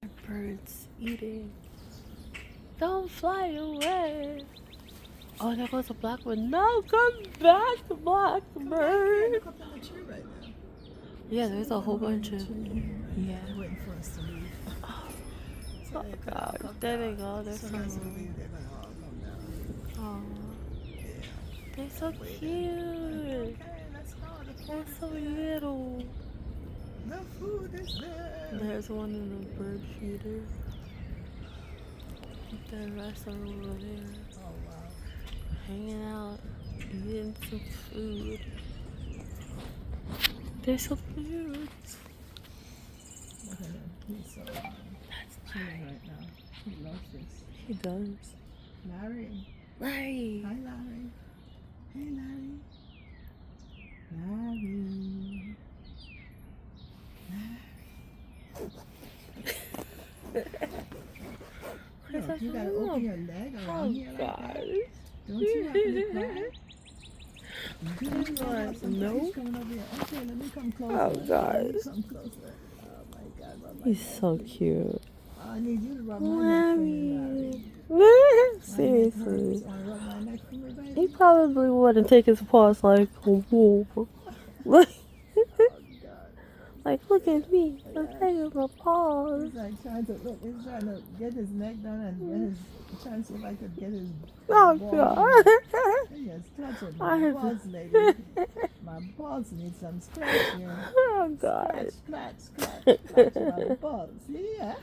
Birds eating. Don't fly away. Oh, there goes a blackbird. No, come back, blackbird. Look up in the tree right now. Yeah, there's a whole bunch of. Yeah. Waiting for us to leave. Oh God, there they go. They're so so. as we leave, they're gonna all come down. Oh, Yeah. they're so cute. Okay, let's go. They're so little. The food is there. There's one in the bird feeder. The rest are over there. Oh wow. Hanging out, eating some food. They're so cute. He's so That's chilling right now. He loves this. He does. Larry. Larry. Hi, Larry. Hey, Larry. Larry. Look, you gotta open your leg around here like that. Don't you have to cry? No. He's coming over here. Okay, let me come closer. Oh, God. Let me come closer. Oh my God. He's so cute. I need you to rub my neck for me, Larry. Seriously. Wanna rub my neck for me, baby? He probably wouldn't take his paws like, whoa. Like, like, look at me. I'm taking my paws. He's like trying to get his neck done and trying to see if I could get his Oh, balls. God. He is touching my balls, lady. My balls need some scratching. Oh, God. Scratch my balls. Yeah.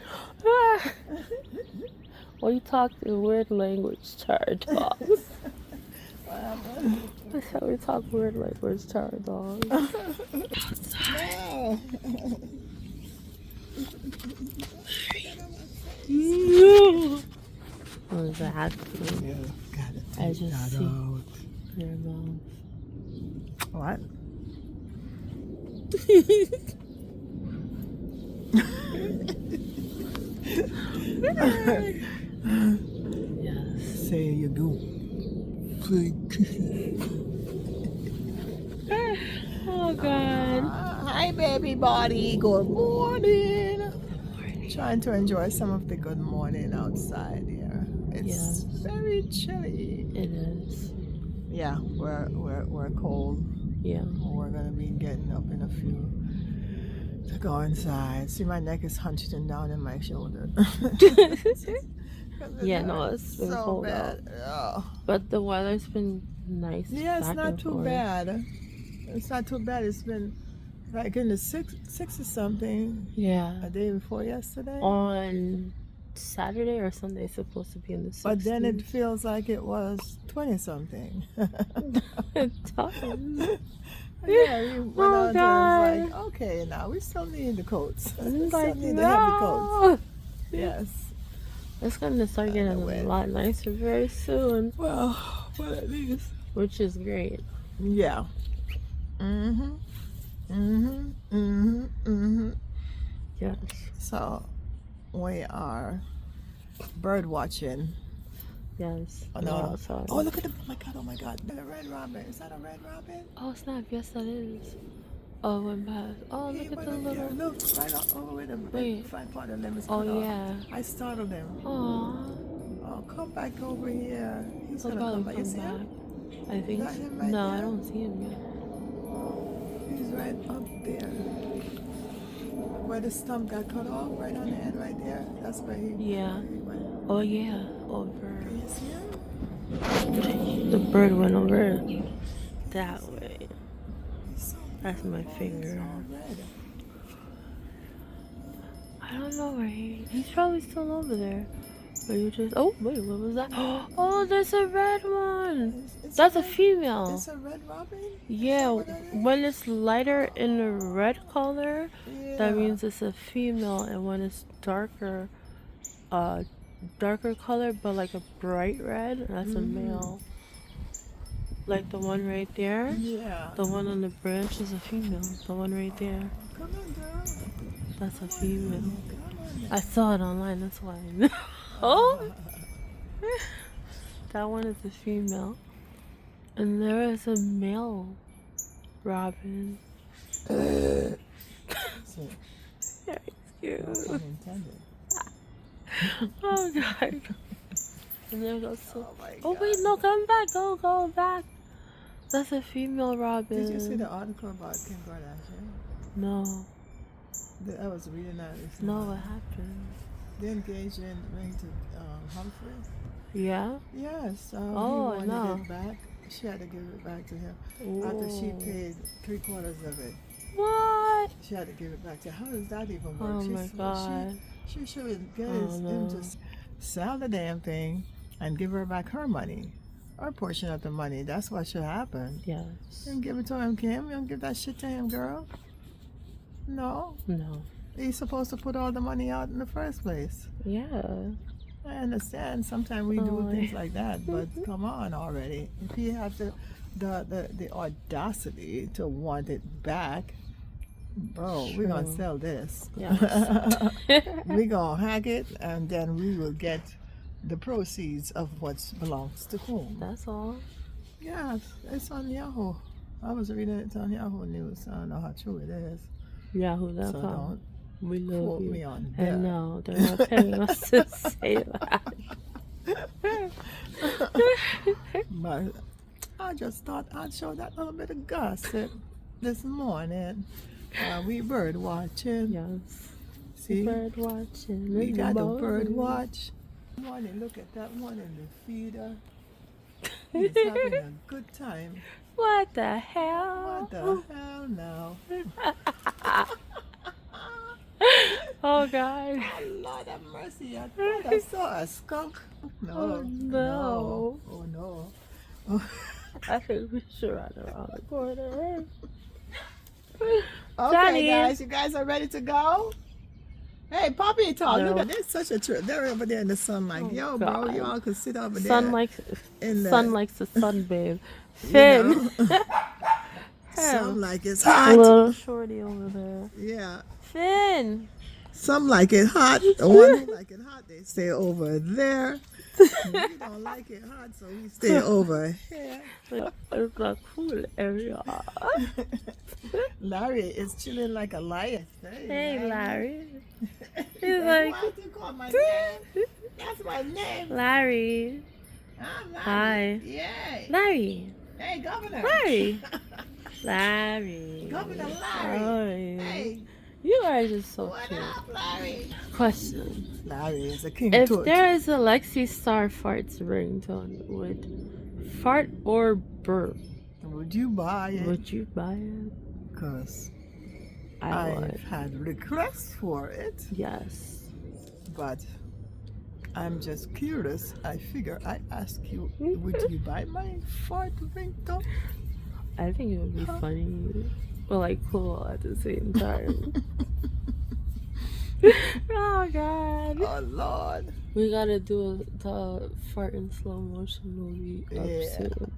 Well, you talk in weird language to our dogs. That's how we talk weird language to our dogs. No. Exactly. Yeah, got it. I just see your mouth. What? Yes. Say you do. Oh, God. Hi, baby body. Good morning. Trying to enjoy some of the good morning outside here. It's very chilly. It is. Yeah, we're cold. Yeah. We're gonna be getting up in a few to go inside. See, my neck is hunched and down in my shoulder. Yeah, no, it's been so cold bad. out. But the weather's been nice. Yeah, it's back not and too forth. bad. It's not too bad. It's been like in the six or something. Yeah. A day before yesterday. On Saturday or Sunday, it's supposed to be in the 60s. But then it feels like it was 20 something. It does. Yeah, we went Oh, out God. and it was like, okay, now we still need the coats. We Like, still need the heavy coats. no. Yes. It's gonna start getting a lot nicer very soon. Well, at least. Which is great. Yeah. Yes. So we are bird watching. Yes. Oh, no. Outside. Oh, look at oh my God. There's a red robin. Is that a red robin? Oh, snap. Yes, that is. Oh, it went past. Oh, He look at went the up little. there. Look, right over where the Wait. front part of them is Oh, cut off. yeah. I startled him. Aww. Oh, come back over here. He's He'll gonna come back. probably You see come him? back. I think Got so. him right No, I there? don't see him yet. He's right up there. Where the stump got cut off, right on the end, right there. That's where he went. Oh, yeah. Over. Can you see him? The bird went over that way. He's so That's my beautiful. finger. He's all red. I don't know where he's probably still over there. But you just, oh, wait, what was that? Oh, there's a red one. That's a female. It's a red robin? Yeah, when it's lighter in the red color, that means it's a female, and when it's darker color, but like a bright red, that's a male. Like the one right there. Yeah. The one on the branch is a female. The one right there. Come on, girl. That's a female. Come on. I saw it online, that's why I know. Oh! That one is a female. And there is a male robin. So, Very cute. pun intended. Oh God. And there goes Oh my oh God. wait, no, come back, go back. That's a female robin. Did you see the article about Kim Kardashian? No. I was reading that. No, what happened? The engagement ring to Humphrey. Yeah? Yes. He Oh, wanted no. it back. She had to give it back to him after she Oh. paid 3/4 of it. What? She had to give it back to him. How does that even work? Oh my God. She should get Oh, him no. to sell the damn thing and give her back her money. Her portion of the money. That's what should happen. Yes. You don't give it to him, Kim. You don't give that shit to him, girl. No. No. He's supposed to put all the money out in the first place. Yeah. I understand sometimes we do Oh, things like that, but come on already. If he has the audacity to want it back, bro, we're gonna True. sell this. Yes. We're gonna hack it, and then we will get the proceeds of what belongs to whom. That's all. Yeah, it's on Yahoo. I was reading it on Yahoo News. I don't know how true it is. Yahoo.com. So don't We love quote you. me on And that. no, they're not paying us to say that. But I just thought I'd show that little bit of gossip this morning. We bird watching. Yes. See, Bird watching. we in got the morning. bird watch. Morning, look at that one in the feeder. He's having a good time. What the hell? What the hell now? Oh God. Oh, Lord have mercy. I thought I saw a skunk. No. Oh, no. Oh no. I think we should run around the corner. Okay, Johnny. guys, you guys are ready to go? Hey, Poppy talk. No. Look at this. Such a trip. They're over there in the sun like, Oh, yo, God. bro, y'all could sit over there. Sun likes in the, sun likes the sunbathe. you Finn. know, Hell. some like it's A hot. little shorty over there. Yeah. Finn. Some like it hot. The one who like it hot, they stay over there. We don't like it hot, so we stay over here. It's a cool area. Larry is chilling like a lion. Hey, Larry. He's That's like, why you call my name. That's my name. Larry. I'm Larry. Hi. Yay. Larry. Hey, Governor. Larry. Larry. Governor Larry. Larry. Hey, You are just so what cute. up, Larry? Question. Larry is a king If too. there is a Lexie Starr farts ringtone, would fart or burp, Would you buy it? would you buy it? Because I I've would. had requests for it, Yes. but I'm just curious. I figure I ask you, would you buy my fart ringtone? I think it would be funny, but like cool at the same time. Oh God. Oh Lord. We gotta do the fart in slow motion movie up Yeah. soon.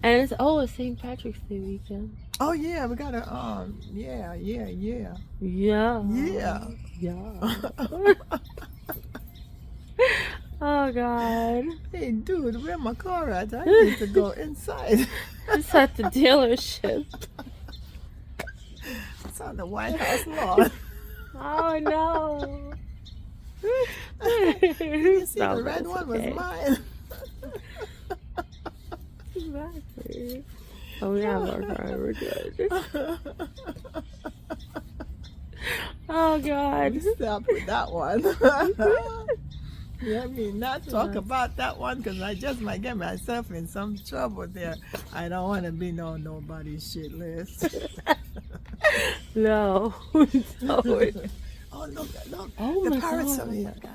And it's St. Patrick's Day weekend. Oh yeah, we gotta yeah. Yeah. Yeah. Yeah. Oh God. Hey dude, where my car at? I need to go inside. It's at the dealership. It's on the White House lawn. Oh no. You see, No, the red it's one okay. was mine. Exactly. Oh, we have our car. We're good. Oh God. Stop with that one. Yeah, I mean, not talk about that one because I just might get myself in some trouble there. I don't want to be nobody's shit list. No. No. Oh, look. Oh The my parrots God. are here, guys.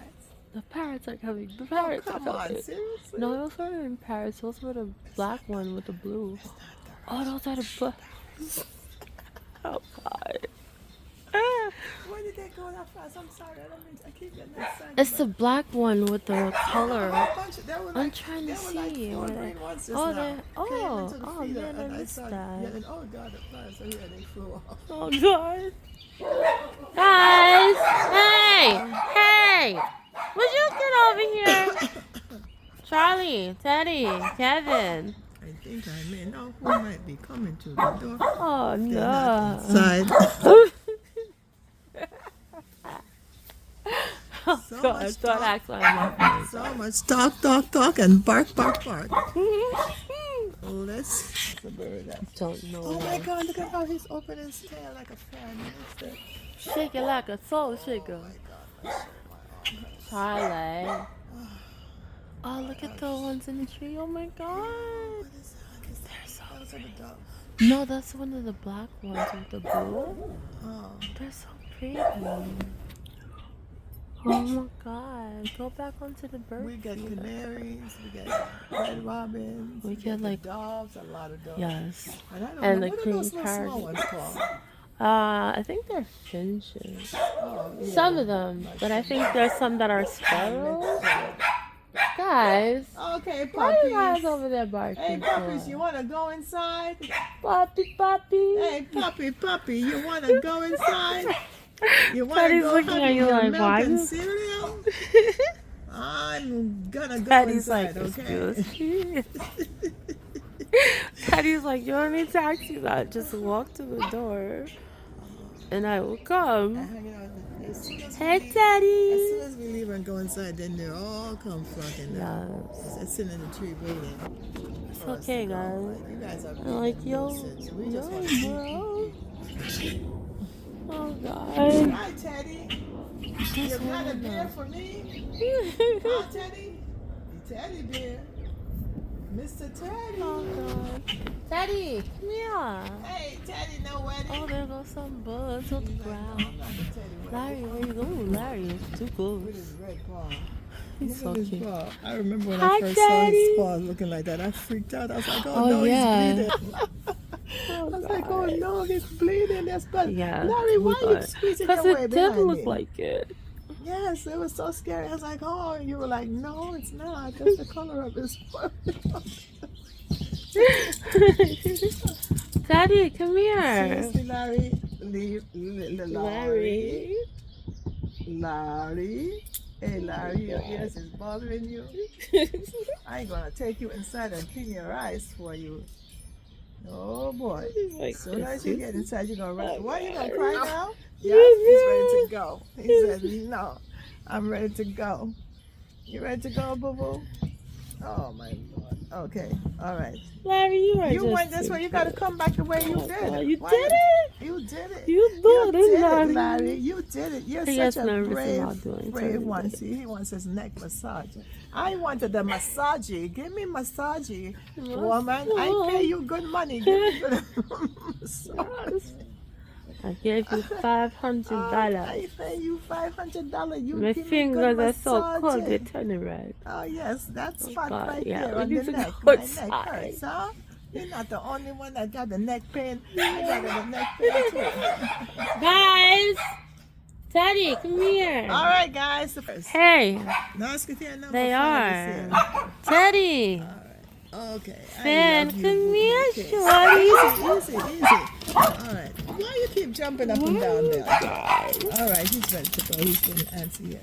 The parrots are coming. The Oh, parrots are come coming. on, seriously? No, those weren't in parrots. Those were the black one with the blue. Oh, those are the black. Oh God. Where did they go that fast? I'm sorry. I keep getting excited. It's the black one with the color. There were I'm trying to there were like see. 4 Where green they- ones just Oh, now. they- Came into the oh, feeder man, I and missed saw, that. Yeah, and oh God, the flies are here. They flew off. Oh God. Guys, hey, would you get over here? Charlie, Teddy, Kevin. I think I may know who might be coming to the door. Oh They're not no. inside. So Go much ahead, don't talk. ask why I'm laughing. So much talk, and bark. Let's the bird. Don't know. Oh my God! Look at how he's opening his tail like a fan. Shake it like a soul shaker. Charlie. Oh, look at the ones in the tree. Oh my God. They're so pretty. No, that's one of the black ones with the blue. Oh. They're so pretty. Oh my God. Go back onto the bird. We get canaries, we get red robins, We get like doves, a lot of doves. yes. And I don't And know, the what are green those little small ones parrots. called? I think they're finches. Oh, yeah. Some of them, but I think there's some that are sparrows. Guys, Okay, why are you guys puppies. over there barking? Hey, puppies, you want to go inside? Puppy. Hey, puppy, you want to go inside? You want to Teddy's go looking have at you your like, milk why and you- cereal? I'm gonna go Teddy's inside, like, okay? excuse me. Teddy's like, you don't need taxis. I just walk to the door, and I will come. Hey, As Teddy. soon as we leave and go inside, then they all come flocking down. Yes. They're sitting in the tree waiting. It's for us okay, to go. guys. You guys are I'm like, being yo, nuisance. We just yo, want to bro. Oh, God. Hi, Teddy. You Just got a wanna beer know. for me? Hi, Teddy. Teddy bear. Mr. Teddy. Oh, God. Teddy, come here. Hey, Teddy, no wedding. Oh, there goes some bugs on the ground. Larry, where you going? Larry, it's too With close. his red paw. He's Look so at his cute. paw. I remember when Hi, I first saw his Daddy. paws looking like that. I freaked out. I was like, oh, Oh, no, yeah. he's bleeding. I was like, oh, no, he's bleeding. That's bad. Yeah. Larry, why are you squeezing your Because way it did behind look him? like it. Yes, it was so scary. I was like, oh, and you were like, no, it's not. That's the color of his fur. Daddy, come here. Seriously, Larry. Larry. Hey, Larry, your ears is bothering you. I ain't gonna take you inside and clean your eyes for you. Oh boy. Like, As soon as you get inside, you're gonna run. What, you gonna cry now? Yeah. Yeah, he's ready to go. He said, no, I'm ready to go. You ready to go, boo-boo? Oh my Lord. Okay, all right. Larry, you are You just went this too way, you gotta cute. come back the way you Oh, did. God, you Why did it? You did it. You You did did it, it, Larry. Larry. You did it. You're He such gets a nervous brave, about doing brave certain one. things. See, he wants his neck massage. I wanted the massagey. Give me massagey, woman. I pay you good money. Give me good massage. I gave you $500. I pay you $500. You My give me fingers good are so cold, they massaging. turn red. Oh yes, that's Oh, fat God, right yeah, there we on need the to neck. go My neck inside. hurts, huh? You're not the only one that got the neck pain. I got the neck pain too. Guys! Teddy, come here. All right, guys. Hey, Now let's get here number they 5 are. Teddy! Okay. Finn, come here, Okay. shorty. Easy. All right. Why you keep jumping up and down there? All right, he's ready to go. He's going to answer here.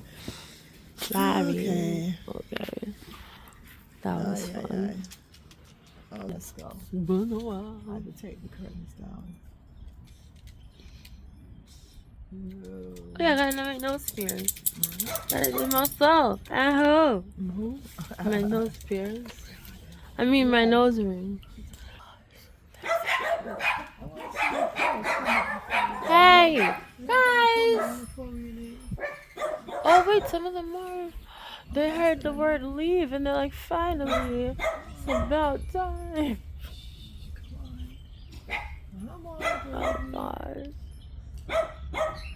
Larry. Okay. Okay. That was fun. Oh, let's go. I have to take the curtains down. No. Oh, yeah, I gotta make nose spears. Gotta do myself at home. Move. My nose spears. I mean, my nose ring. Hey, guys! Oh, wait, some of them are. They heard the word leave and they're like, finally, it's about time. Come on, Oh, gosh.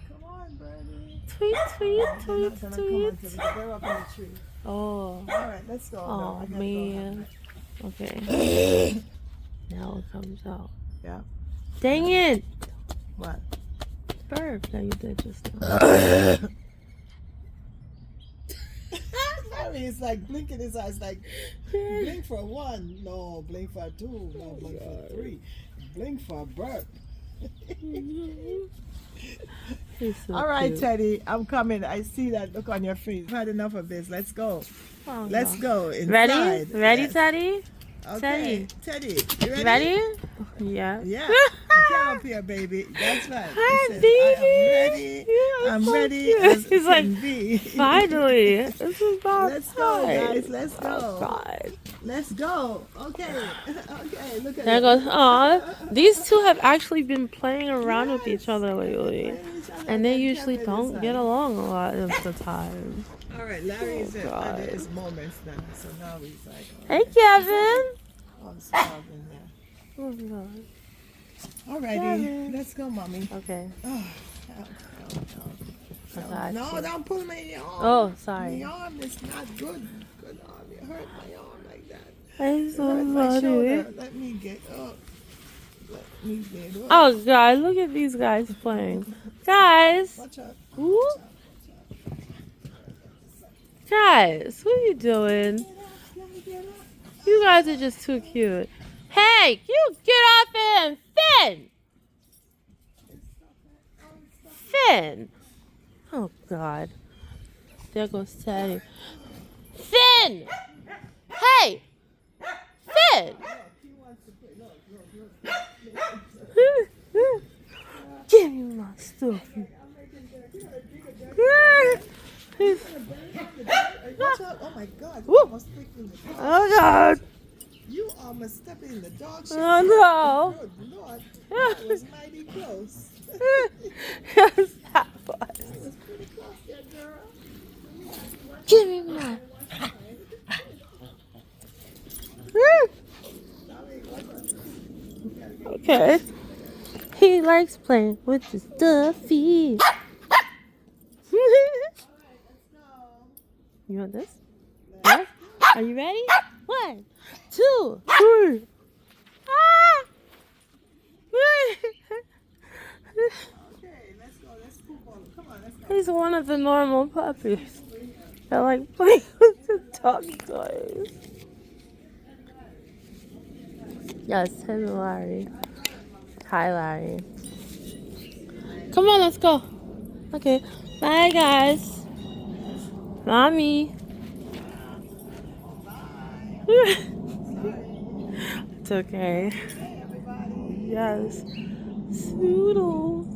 come on, Birdie. Tweet, tweet, They're tweet, not gonna come tweet. until they're up in the tree. Oh, All right, let's go. oh, I gotta go. man. Okay. Now it comes out. Yeah. Dang it! What? Burp that you did just now. Larry is like blinking his eyes, like blink for 1, no, blink for 2, no, blink for 3, blink for a burp. He's so All right, cute. Teddy, I'm coming. I see that look on your face. I've had enough of this. Let's go. Oh, Let's God. go inside. Ready? Ready, Yes. Teddy? Okay. Teddy, you ready? Ready? Yeah. Yeah. Come up here, baby. That's right. Hi, He says, baby. I'm So ready cute. as He's can like, be. finally. This is about Let's go, time. guys. Let's go. Oh, God. Let's go. Okay. Okay. Look at There it. goes. Aw. These two have actually been playing around with each other lately. And they usually don't get along a lot of the time. All right, Larry's God. at his moments now, so now he's like, Hey, Kevin. oh, it's loving there. Oh, God. Alrighty, Kevin. let's go, mommy. Okay. Oh, I got no, you. don't pull my arm. Oh, sorry. My arm is not good. Good arm. You hurt my arm like that. I'm You so hurt my sorry. shoulder. Let me get up. Let me get up. Oh, God. Look at these guys playing. Guys. Watch out. Ooh. Guys, what are you doing? You guys are just too cute. Hey, you get off him! Finn! Finn! Oh, God. There goes Teddy. Finn! Hey! Finn! Give me my stuff. Watch out. Oh, my God. You Woo. almost stepped in the dog. Oh, God. You almost stepped in the dog shit. Oh, no. Good Lord. That was mighty close. Yes, that was. That was pretty close there, girl. Give me my. Okay. He likes playing with the stuffy. You want this? Yes? Are you ready? 1, 2, 3. Ah! Okay, let's go. Let's football. Come on, let's go. He's one of the normal puppies that like playing with the dog toys. Yes, him and Larry. Hi, Larry. Come on, let's go. Okay, bye, guys. Mommy. It's okay. Yes. Soodle.